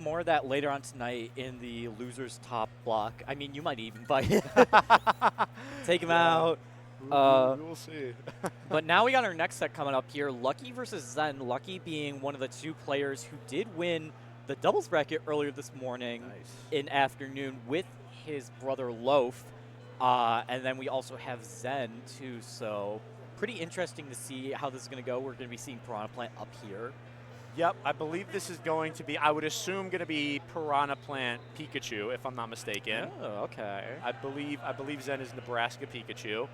More of that later on tonight in the loser's top block. I mean, you might even fight. Take him out. We'll see. But now we got our next set coming up here. Lucky versus Zen. Lucky being one of the two players who did win the doubles bracket earlier this morning in afternoon with his brother Loaf. And then we also have Zen too. So pretty interesting to see how this is going to go. We're going to be seeing Piranha Plant up here. Yep, I believe this is going to be, I would assume, going to be Piranha Plant Pikachu, if I'm not mistaken. Oh, okay. I believe Zen is Nebraska Pikachu.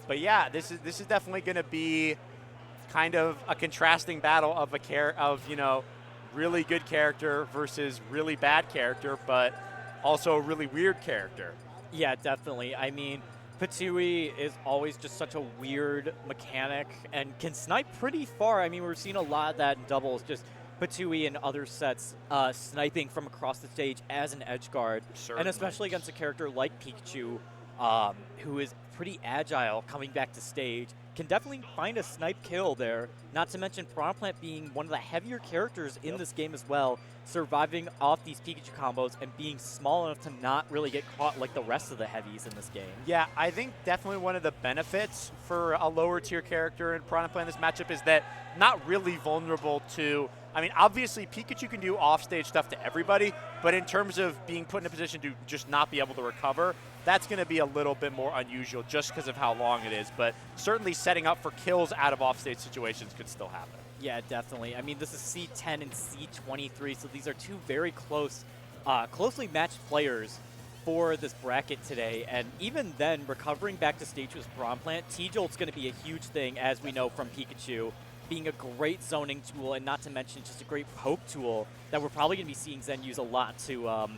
But yeah, this is definitely going to be kind of a contrasting battle of really good character versus really bad character, but also a really weird character. Yeah, definitely. I mean, Patui is always just such a weird mechanic and can snipe pretty far. I mean, we're seeing a lot of that in doubles, just Patui and other sets sniping from across the stage as an edge guard. Certainly. And especially against a character like Pikachu, who is pretty agile coming back to stage, can definitely find a snipe kill there. Not to mention Piranha Plant being one of the heavier characters in this game as well, surviving off these Pikachu combos and being small enough to not really get caught like the rest of the heavies in this game. Yeah, I think definitely one of the benefits for a lower tier character in Piranha Plant in this matchup is that not really vulnerable to, I mean, obviously Pikachu can do offstage stuff to everybody, but in terms of being put in a position to just not be able to recover, that's going to be a little bit more unusual just because of how long it is. But certainly setting up for kills out of offstage situations could still happen. Yeah, definitely. I mean, this is C10 and C23, so these are two very closely matched players for this bracket today. And even then, recovering back to stage with Piranha Plant, T-Jolt's going to be a huge thing, as we know from Pikachu, being a great zoning tool, and not to mention just a great poke tool that we're probably going to be seeing Zen use a lot to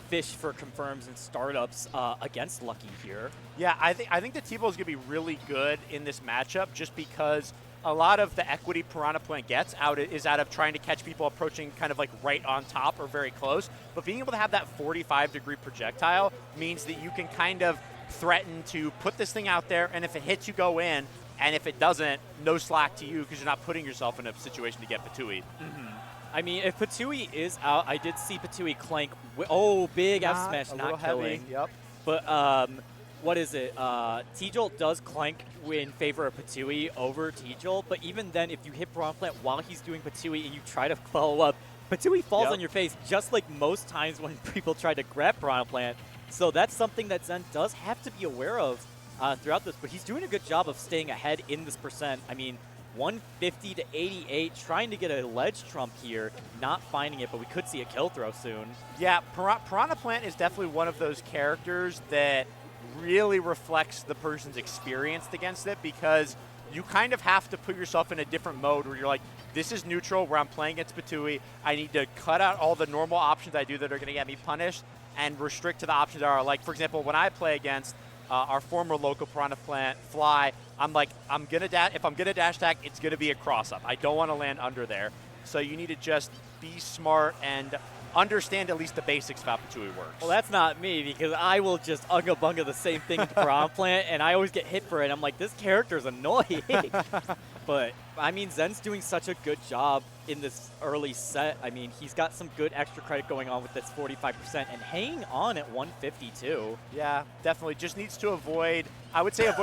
fish for confirms and startups against Lucky here. Yeah, I think the T-Bolt is going to be really good in this matchup just because a lot of the equity Piranha Plant gets out of trying to catch people approaching kind of like right on top or very close. But being able to have that 45-degree projectile means that you can kind of threaten to put this thing out there, and if it hits, you go in, and if it doesn't, no slack to you because you're not putting yourself in a situation to get Patui. Mm-hmm. I mean, if Patui is out, I did see Patui clank. Big F smash, not killing. Heavy. Yep. But what is it? T-Jolt does clank in favor of Patui over T-Jolt, but even then, if you hit Piranha Plant while he's doing Patui and you try to follow up, Patui falls on your face, just like most times when people try to grab Piranha Plant. So that's something that Zen does have to be aware of throughout this, but he's doing a good job of staying ahead in this percent. I mean, 150 to 88, trying to get a ledge trump here, not finding it, but we could see a kill throw soon. Yeah, Piranha Plant is definitely one of those characters that really reflects the person's experience against it, because you kind of have to put yourself in a different mode where you're like, this is neutral where I'm playing against Patui. I need to cut out all the normal options I do that are going to get me punished and restrict to the options that are like, for example, when I play against our former local Piranha Plant, Fly, I'm like, if I'm gonna dash attack, it's gonna be a cross up. I don't want to land under there. So you need to just be smart and understand at least the basics of how Patui works. Well, that's not me, because I will just unga bunga the same thing to Piranha Plant, and I always get hit for it. I'm like, this character's annoying. But I mean, Zen's doing such a good job in this early set. I mean, he's got some good extra credit going on with this 45% and hanging on at 152. Yeah, definitely. Just needs to avoid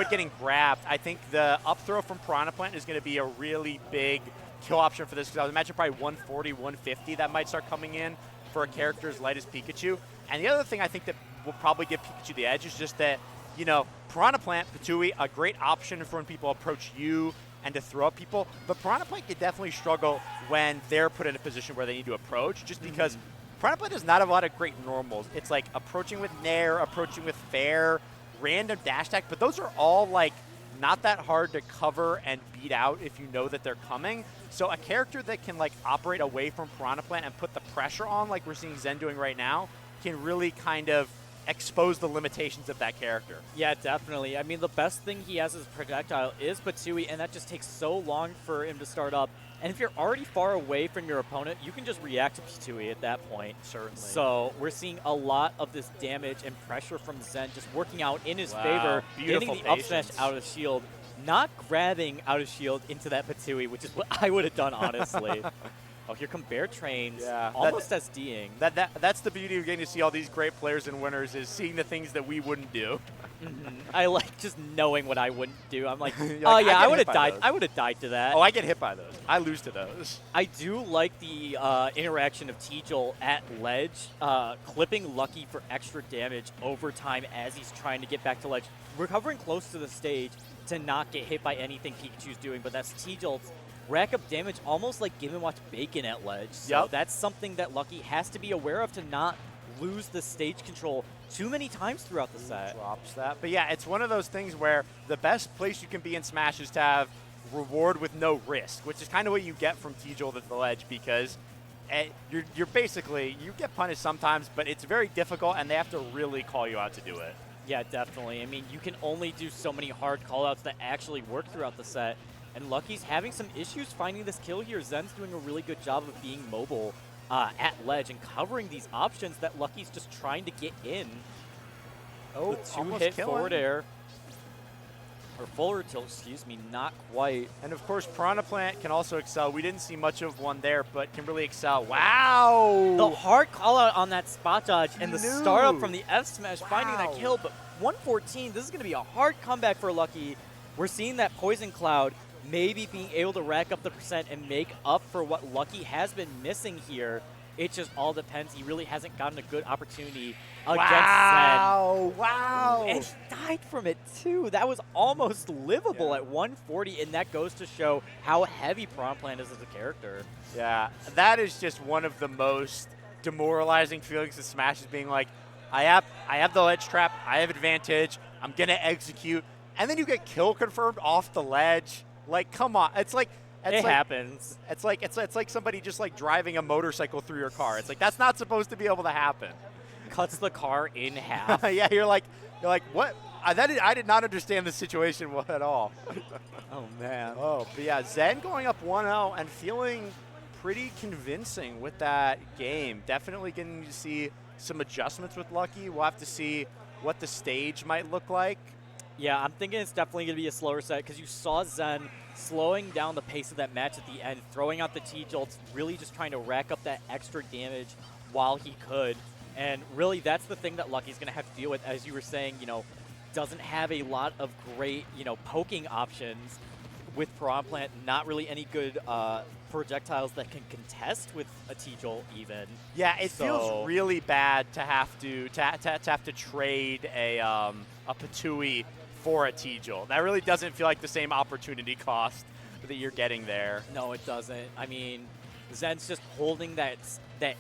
getting grabbed. I think the up throw from Piranha Plant is going to be a really big kill option for this, because I would imagine probably 140, 150 that might start coming in for a character as light as Pikachu. And the other thing I think that will probably give Pikachu the edge is just that, you know, Piranha Plant, Patui, a great option for when people approach you and to throw up people, but Piranha Plant can definitely struggle when they're put in a position where they need to approach, just because Piranha Plant does not have a lot of great normals. It's like approaching with Nair, approaching with Fair, random dash attack, but those are all like not that hard to cover and beat out if you know that they're coming. So a character that can like operate away from Piranha Plant and put the pressure on, like we're seeing Zen doing right now, can really kind of expose the limitations of that character. Yeah, definitely. I mean, the best thing he has as projectile is Patui, and that just takes so long for him to start up. And if you're already far away from your opponent, you can just react to Patui at that point. Certainly. So we're seeing a lot of this damage and pressure from Zen just working out in his favor, Beautiful getting the up smash out of shield, not grabbing out of shield into that Patui, which is what I would have done, honestly. Oh, here come Bear Trains, Yeah, almost SDing. That's the beauty of getting to see all these great players and winners, is seeing the things that we wouldn't do. I like just knowing what I wouldn't do. I'm like, You're oh like, yeah, I I get would hit have by died. those. I would have died to that. Oh, I get hit by those. I lose to those. I do like the interaction of Teejul at ledge, clipping Lucky for extra damage over time as he's trying to get back to ledge, recovering close to the stage to not get hit by anything Pikachu's doing, but that's Teejul's rack up damage almost like Give & Watch Bacon at ledge. So that's something that Lucky has to be aware of to not lose the stage control too many times throughout the set. Drops that. But yeah, it's one of those things where the best place you can be in Smash is to have reward with no risk, which is kind of what you get from Teejul at the ledge, because you're basically, you get punished sometimes, but it's very difficult and they have to really call you out to do it. Yeah, definitely. I mean, you can only do so many hard callouts that actually work throughout the set, and Lucky's having some issues finding this kill here. Zen's doing a really good job of being mobile at ledge and covering these options that Lucky's just trying to get in. Oh, the two-hit forward air. Or forward tilt, excuse me, not quite. And of course, Piranha Plant can also excel. We didn't see much of one there, but can really excel. Wow! The hard call out on that spot dodge and the startup from the F smash finding that kill, but 114, this is going to be a hard comeback for Lucky. We're seeing that Poison Cloud maybe being able to rack up the percent and make up for what Lucky has been missing here. It just all depends. He really hasn't gotten a good opportunity against Zen. Wow! And he died from it too. That was almost livable at 140, and that goes to show how heavy Piranha Plant is as a character. Yeah, that is just one of the most demoralizing feelings of Smash, is being like, I have the ledge trap, I have advantage, I'm gonna execute, and then you get kill confirmed off the ledge. Like, come on, it happens. It's like somebody just like driving a motorcycle through your car. It's like, that's not supposed to be able to happen. Cuts the car in half. Yeah, you're like, what? I did not understand the situation at all. Oh man. Oh, but yeah, Zen going up 1-0 and feeling pretty convincing with that game. Definitely getting to see some adjustments with Lucky. We'll have to see what the stage might look like. Yeah, I'm thinking it's definitely going to be a slower set, because you saw Zen slowing down the pace of that match at the end, throwing out the T-Jolts, really just trying to rack up that extra damage while he could. And really, that's the thing that Lucky's going to have to deal with. As you were saying, doesn't have a lot of great, poking options with Piranha Plant. Not really any good projectiles that can contest with a T-Jolt even. Yeah, it feels really bad to have to trade a Patui for a T-Jolt. That really doesn't feel like the same opportunity cost that you're getting there. No, it doesn't. I mean, Zen's just holding that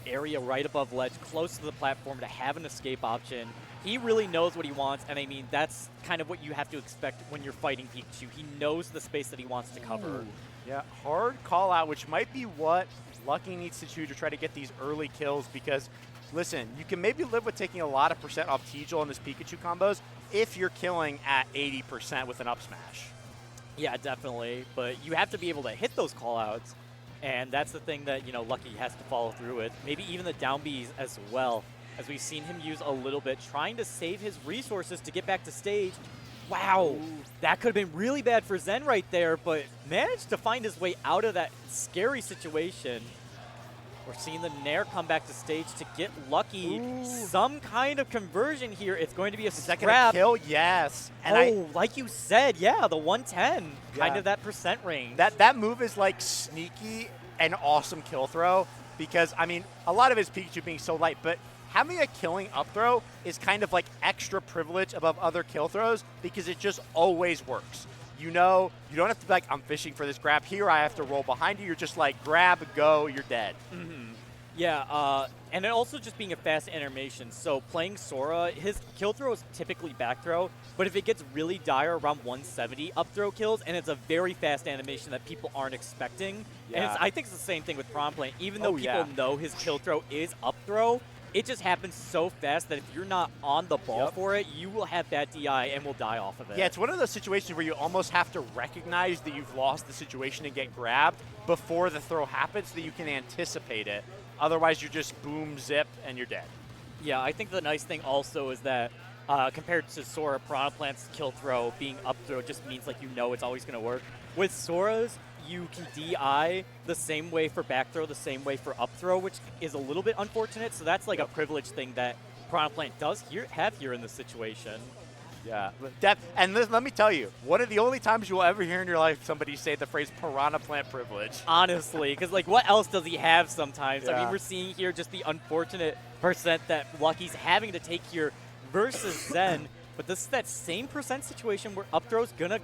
area right above ledge, close to the platform to have an escape option. He really knows what he wants, and I mean, that's kind of what you have to expect when you're fighting Pikachu. He knows the space that he wants to cover. Ooh. Yeah, hard call out, which might be what Lucky needs to do to try to get these early kills, because listen, you can maybe live with taking a lot of percent off T-Jolt and his Pikachu combos if you're killing at 80% with an up smash. Yeah, definitely. But you have to be able to hit those callouts, and that's the thing that, Lucky has to follow through with. Maybe even the down Bs as well, as we've seen him use a little bit, trying to save his resources to get back to stage. Wow, that could have been really bad for Zen right there, but managed to find his way out of that scary situation. We're seeing the Nair come back to stage to get Lucky some kind of conversion here. It's going to be a scrap. Is that going to kill? Yes. And like you said, yeah, the 110, kind of that percent range. That move is like sneaky and awesome kill throw, because, I mean, a lot of it is Pikachu being so light, but having a killing up throw is kind of like extra privilege above other kill throws, because it just always works. You don't have to be like, I'm fishing for this grab here, I have to roll behind you. You're just like, grab, go, you're dead. Mm-hmm. Yeah, and it also just being a fast animation. So playing Sora, his kill throw is typically back throw, but if it gets really dire around 170 up throw kills, and it's a very fast animation that people aren't expecting. Yeah. And I think it's the same thing with Piranha Plant. Even though people know his kill throw is up throw, it just happens so fast that if you're not on the ball for it, you will have bad DI and will die off of it. Yeah, it's one of those situations where you almost have to recognize that you've lost the situation and get grabbed before the throw happens so that you can anticipate it. Otherwise, you just boom, zip, and you're dead. Yeah, I think the nice thing also is that compared to Sora, Piranha Plant's kill throw being up throw just means like it's always going to work. With Sora's, you can DI the same way for back throw, the same way for up throw, which is a little bit unfortunate. So that's like a privilege thing that Piranha Plant does have here in this situation. Yeah, and let me tell you, one of the only times you will ever hear in your life somebody say the phrase Piranha Plant privilege. Honestly, because like what else does he have sometimes? Yeah. I mean, we're seeing here just the unfortunate percent that Lucky's having to take here versus Zen. But this is that same percent situation where up throw's gonna,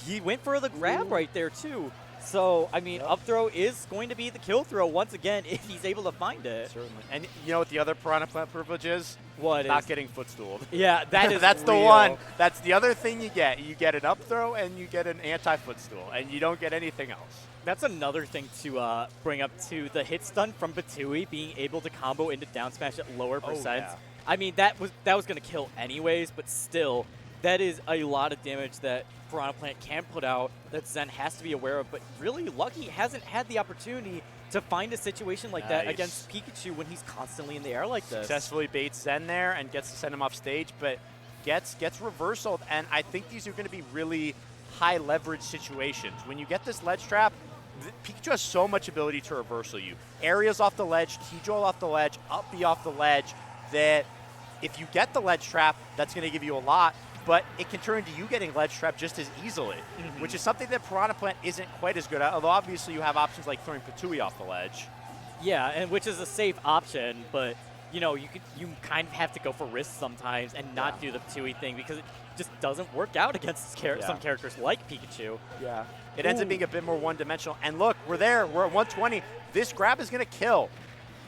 he went for the grab right there too. So, I mean, up throw is going to be the kill throw once again if he's able to find it. Certainly. And you know what the other Piranha Plant privilege is? What Not is? getting footstooled. Yeah, that is That's real. the one. That's the other thing you get. You get an up throw and you get an anti-footstool, and you don't get anything else. That's another thing to bring up too. The hit stun from Batui being able to combo into down smash at lower percent. Yeah. I mean, that was going to kill anyways, but still, that is a lot of damage that Piranha Plant can put out that Zen has to be aware of. But really, Lucky hasn't had the opportunity to find a situation like that against Pikachu when he's constantly in the air like this. Successfully baits Zen there and gets to send him off stage, but gets reversaled. And I think these are going to be really high leverage situations. When you get this ledge trap, Pikachu has so much ability to reversal you. Areas off the ledge, T-Joel off the ledge, up B off the ledge, that if you get the ledge trap, that's going to give you a lot, but it can turn into you getting ledge trap just as easily, which is something that Piranha Plant isn't quite as good at, although obviously you have options like throwing Patui off the ledge. Yeah, and which is a safe option, but you kind of have to go for risk sometimes and not do the Patui thing because it just doesn't work out against some characters like Pikachu. Yeah. It ends up being a bit more one-dimensional. And look, we're there. We're at 120. This grab is going to kill.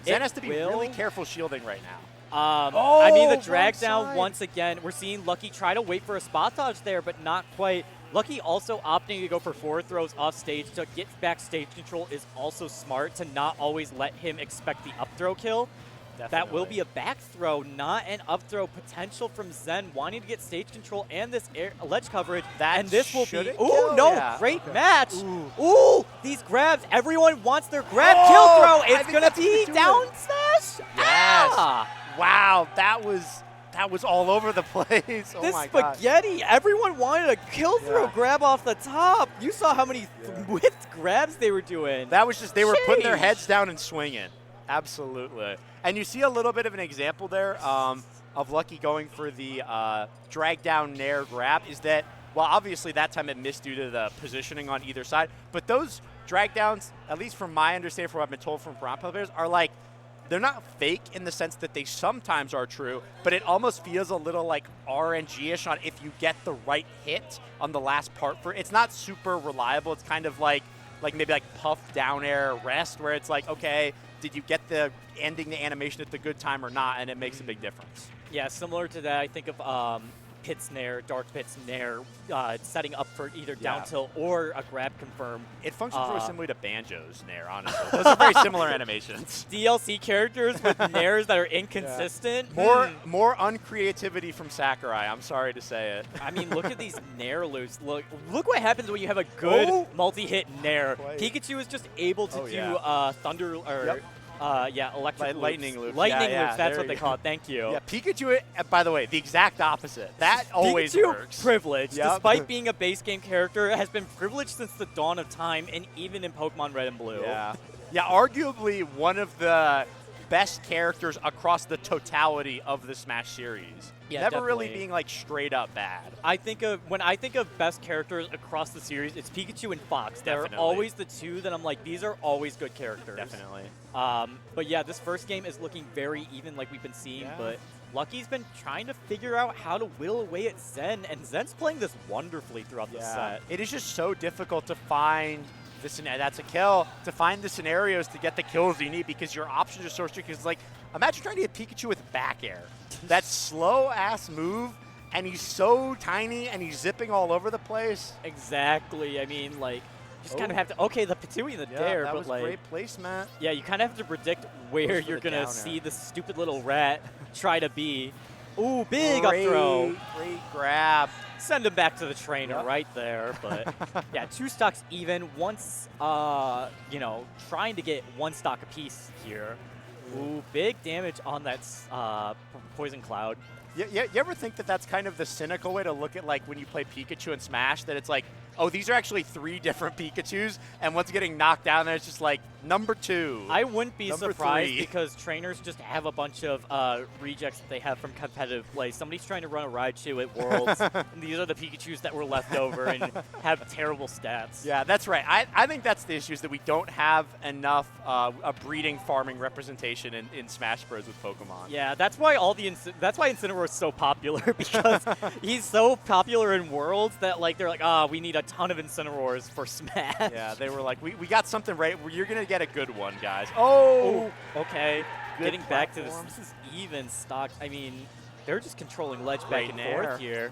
Zen has to be really careful shielding right now. I mean, the drag down once again. We're seeing Lucky try to wait for a spot dodge there, but not quite. Lucky also opting to go for forward throws off stage to get back stage control is also smart to not always let him expect the up throw kill. Definitely. That will be a back throw, not an up throw potential from Zen, wanting to get stage control and this ledge coverage. And this will be, great match. Ooh, these grabs, everyone wants their grab kill throw. It's going to be down smash. Yes. Wow, that was all over the place. Oh this my gosh. spaghetti, everyone wanted a kill throw grab off the top. You saw how many whipped grabs they were doing. That was just, they were putting their heads down and swinging. Absolutely. And you see a little bit of an example there of Lucky going for the drag down nair grab is that, well, obviously that time it missed due to the positioning on either side, but those drag downs, at least from my understanding, from what I've been told from Piranha players, are like, they're not fake in the sense that they sometimes are true, but it almost feels a little like RNG-ish on if you get the right hit on the last part. It's not super reliable. It's kind of like maybe like puff down air rest where it's like, okay, did you get the ending the animation at the good time or not? And it makes a big difference. Yeah, similar to that, I think of Pit's Nair, Dark Pit's Nair, setting up for either down tilt or a grab confirm. It functions really similarly to Banjo's Nair, honestly. Those are very similar animations. DLC characters with Nairs that are inconsistent. More uncreativity from Sakurai, I'm sorry to say it. I mean, look at these Nair loops. Look what happens when you have a good multi-hit Nair. Pikachu is just able to do Thunder or electric lightning loops. Lightning loops, that's what they call it. Thank you. Yeah, Pikachu, by the way, the exact opposite. That always works. Privileged, despite being a base game character, has been privileged since the dawn of time, and even in Pokemon Red and Blue. Yeah, arguably one of the best characters across the totality of the Smash series. Yeah, never really being like straight up bad. When I think of best characters across the series, it's Pikachu and Fox. They're always the two that I'm like, these are always good characters. Definitely. But yeah, this first game is looking very even like we've been seeing, but Lucky's been trying to figure out how to whittle away at Zen, and Zen's playing this wonderfully throughout the set. It is just so difficult to find that's a kill, to find the scenarios to get the kills you need because your options are so restricted. It's like, imagine trying to hit Pikachu with back air. That slow-ass move, and he's so tiny, and he's zipping all over the place. Exactly. I mean, like, you just kind of have to, okay, the Patui in the dare, that but was like, great placement. Yeah, you kind of have to predict where you're going to see the stupid little rat try to be. Ooh, big up throw. Great grab. Send him back to the trainer right there. But yeah, 2 stocks even. Once, trying to get 1 stock apiece here. Ooh, big damage on that Poison Cloud. You ever think that that's kind of the cynical way to look at like when you play Pikachu and Smash, that it's like oh, these are actually 3 different Pikachus, and one's getting knocked down there. It's just like, number 2. I wouldn't be Number surprised 3. because trainers just have a bunch of rejects that they have from competitive play. Somebody's trying to run a Raichu at Worlds, and these are the Pikachus that were left over and have terrible stats. Yeah, that's right. I think that's the issue, is that we don't have enough a breeding farming representation in Smash Bros. With Pokemon. Yeah, that's why that's why Incineroar is so popular, because he's so popular in Worlds that like they're like, we need a ton of Incineroars for Smash. Yeah, they were like, we got something right. You're gonna get a good one, guys. Oh, okay. Good Getting back to platform. this is even stock. I mean, they're just controlling ledge back Right and there. forth here.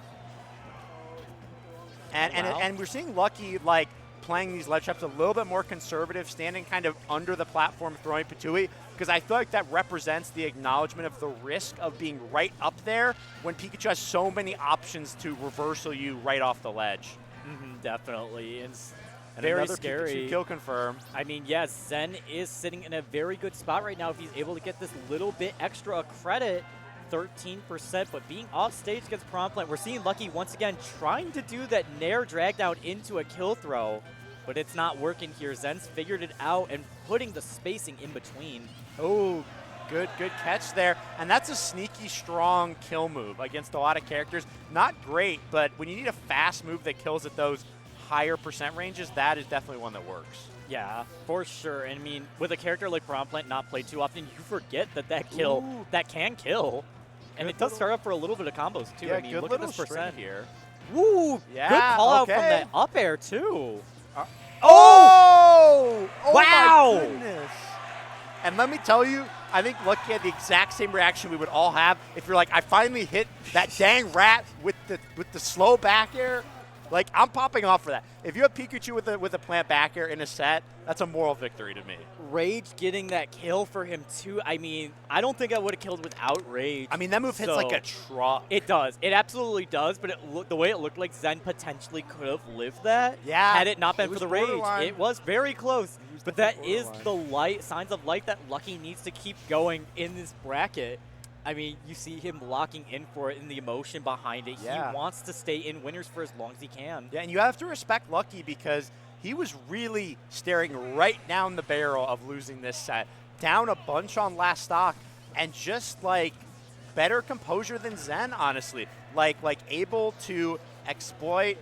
And we're seeing Lucky like playing these ledge traps a little bit more conservative, standing kind of under the platform, throwing Patui, because I feel like that represents the acknowledgement of the risk of being right up there when Pikachu has so many options to reversal you right off the ledge. Definitely. It's And very another scary. Pikachu kill confirmed. I mean, yes, Zen is sitting in a very good spot right now if he's able to get this little bit extra credit. 13%, but being off stage against Piranha Plant, we're seeing Lucky once again trying to do that Nair drag down into a kill throw, but it's not working here. Zen's figured it out and putting the spacing in between. Oh, good catch there. And that's a sneaky, strong kill move against a lot of characters. Not great, but when you need a fast move that kills at those higher percent ranges, that is definitely one that works. Yeah, for sure. And I mean, with a character like Piranha Plant not played too often, you forget that kill, that can kill. And it does start up for a little bit of combos, too. Yeah, I mean, good look little at this percent here. Woo! Yeah, good call out from okay. that up air, too. Oh! Wow! My goodness. And let me tell you, I think Lucky had the exact same reaction we would all have if you're like, I finally hit that dang rat with the slow back air. Like, I'm popping off for that. If you have Pikachu with a plant back air in a set, that's a moral victory to me. Rage getting that kill for him, too. I mean, I don't think I would have killed without Rage. I mean, that move hits like a truck. It does. It absolutely does, but the way it looked like Zen potentially could have lived that had it not been for the Rage. It was very close. But that is the signs of life that Lucky needs to keep going in this bracket. I mean, you see him locking in for it and the emotion behind it. Yeah. He wants to stay in winners for as long as he can. Yeah, and you have to respect Lucky because he was really staring right down the barrel of losing this set. Down a bunch on last stock and just like better composure than Zen, honestly. Like able to exploit,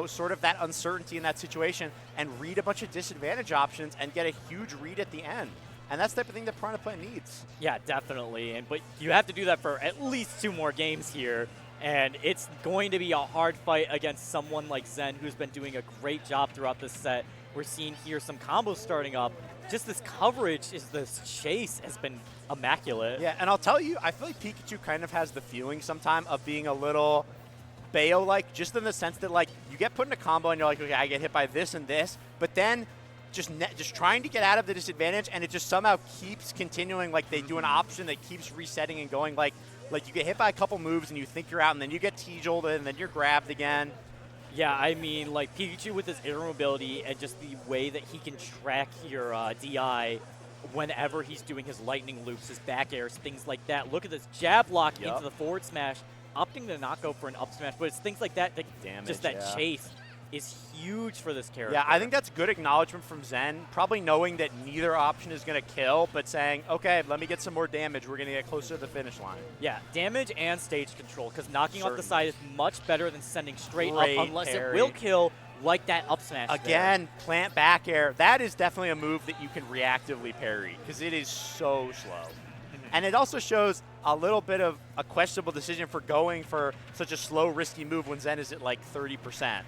sort of that uncertainty in that situation and read a bunch of disadvantage options and get a huge read at the end. And that's the type of thing that Piranha Plant needs. Yeah, definitely. But you have to do that for at least 2 more games here. And it's going to be a hard fight against someone like Zen, who's been doing a great job throughout this set. We're seeing here some combos starting up. Just this coverage, this chase has been immaculate. Yeah, and I'll tell you, I feel like Pikachu kind of has the feeling sometime of being a little Bayo-like, just in the sense that, like, you get put in a combo and you're like, okay, I get hit by this and this, but then just trying to get out of the disadvantage, and it just somehow keeps continuing. Like, they do an option that keeps resetting and going. Like you get hit by a couple moves and you think you're out, and then you get T-jolt and then you're grabbed again. Yeah, I mean, like, Pikachu with his air mobility and just the way that he can track your DI whenever he's doing his lightning loops, his back airs, things like that. Look at this jab lock into the forward smash, opting to not go for an up smash, but it's things like that, Damage, just that chase is huge for this character. Yeah, I think that's good acknowledgement from Zen, probably knowing that neither option is going to kill, but saying, okay, let me get some more damage. We're going to get closer to the finish line. Yeah, damage and stage control, because knocking off the side is much better than sending straight Great up, unless parry. it will kill like that up smash. Again, plant back air. That is definitely a move that you can reactively parry, because it is so slow. And it also shows a little bit of a questionable decision for going for such a slow, risky move when Zen is at like 30%.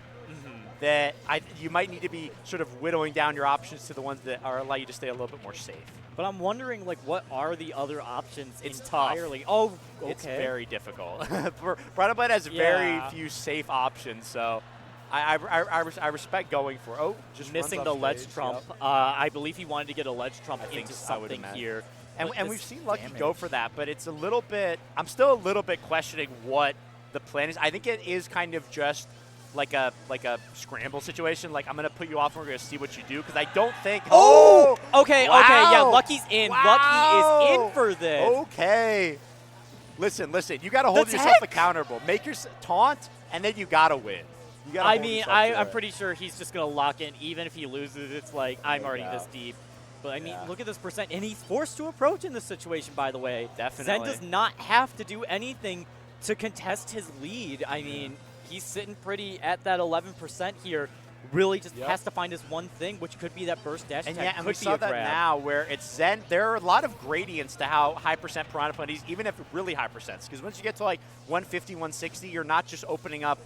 That you might need to be sort of whittling down your options to the ones that allow you to stay a little bit more safe. But I'm wondering, like, what are the other options It's entirely? tough. Oh, okay. It's very difficult. Piranha Plant has very few safe options, so I respect going for just missing runs the off ledge stage. trump. Yep. I believe he wanted to get a ledge trump I think into so, I would something imagine. here. And But we've this seen Lucky damage. go for that, but it's a little bit – I'm still a little bit questioning what the plan is. I think it is kind of just like a scramble situation. Like, I'm going to put you off and we're going to see what you do, because I don't think – Oh! Okay, wow. okay, yeah, Lucky's in. Wow. Lucky is in for this. Okay. Listen, you got to hold yourself accountable. Make your taunt, and then you got to win. You gotta I hold mean, yourself to I'm it. pretty sure he's just going to lock in. Even if he loses, it's like, I'm No already doubt. this deep. But, I mean, Yeah. look at this percent. And he's forced to approach in this situation, by the way. Zen Definitely. does not have to do anything to contest his lead. I mean, he's sitting pretty at that 11% here. Really just has to find his one thing, which could be that burst dash And attack. yeah, and could we be saw a that grab. now where it's Zen. There are a lot of gradients to how high percent Piranha Plant is, even if really high percents. Because once you get to like 150, 160, you're not just opening up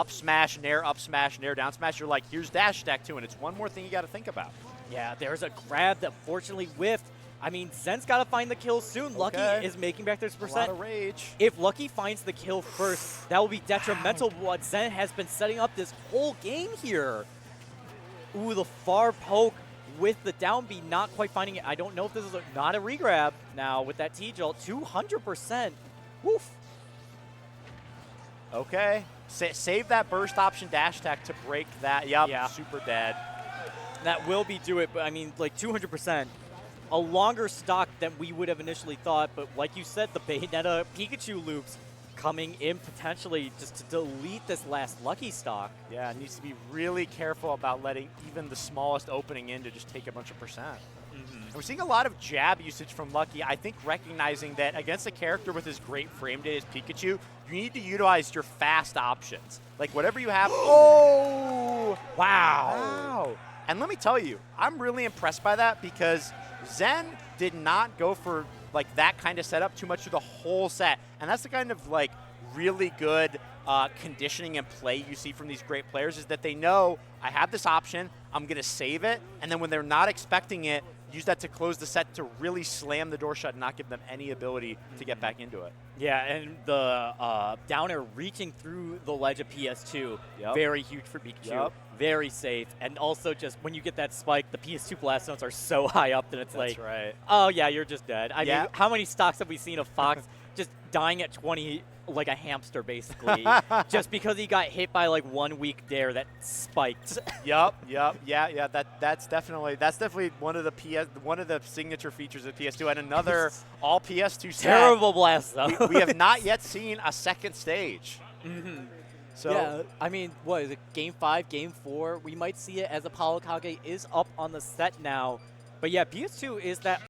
smash, nair, down smash. You're like, here's dash attack too, and it's one more thing you got to think about. Yeah, there's a grab that fortunately whiffed. I mean, Zen's got to find the kill soon. Lucky is making back this A percent. lot of rage. If Lucky finds the kill first, that will be detrimental. What Zen has been setting up this whole game here. Ooh, the far poke with the down B, not quite finding it. I don't know if this is not a regrab now with that T-Jolt. 200%. Woof. Okay. Save that burst option dash attack to break that. Yup, Yeah. super dead. That will be do it, but I mean, like 200%. A longer stock than we would have initially thought, but like you said, the Bayonetta Pikachu loops coming in potentially just to delete this last Lucky stock. Yeah, needs to be really careful about letting even the smallest opening in to just take a bunch of percent. And we're seeing a lot of jab usage from Lucky. I think recognizing that against a character with as great frame data as Pikachu, you need to utilize your fast options. Like whatever you have. Oh! Wow. And let me tell you, I'm really impressed by that because Zen did not go for like that kind of setup too much through the whole set. And that's the kind of like really good conditioning and play you see from these great players is that they know I have this option, I'm going to save it, and then when they're not expecting it, use that to close the set to really slam the door shut and not give them any ability to get back into it. Yeah, and the down air reaching through the ledge of PS2, very huge for Pikachu, very safe. And also just when you get that spike, the PS2 blast zones are so high up that it's That's right. oh yeah, you're just dead. I mean, how many stocks have we seen of Fox just dying at 20 like a hamster basically, just because he got hit by like 1 weak dare that spiked. Yeah. That's definitely one of the signature features of PS2, and another all PS2 set. Terrible blast though. We have not yet seen a second stage. So yeah, I mean, what is it? Game 5, Game 4? We might see it as Apollo Kage is up on the set now. But yeah, PS2 is that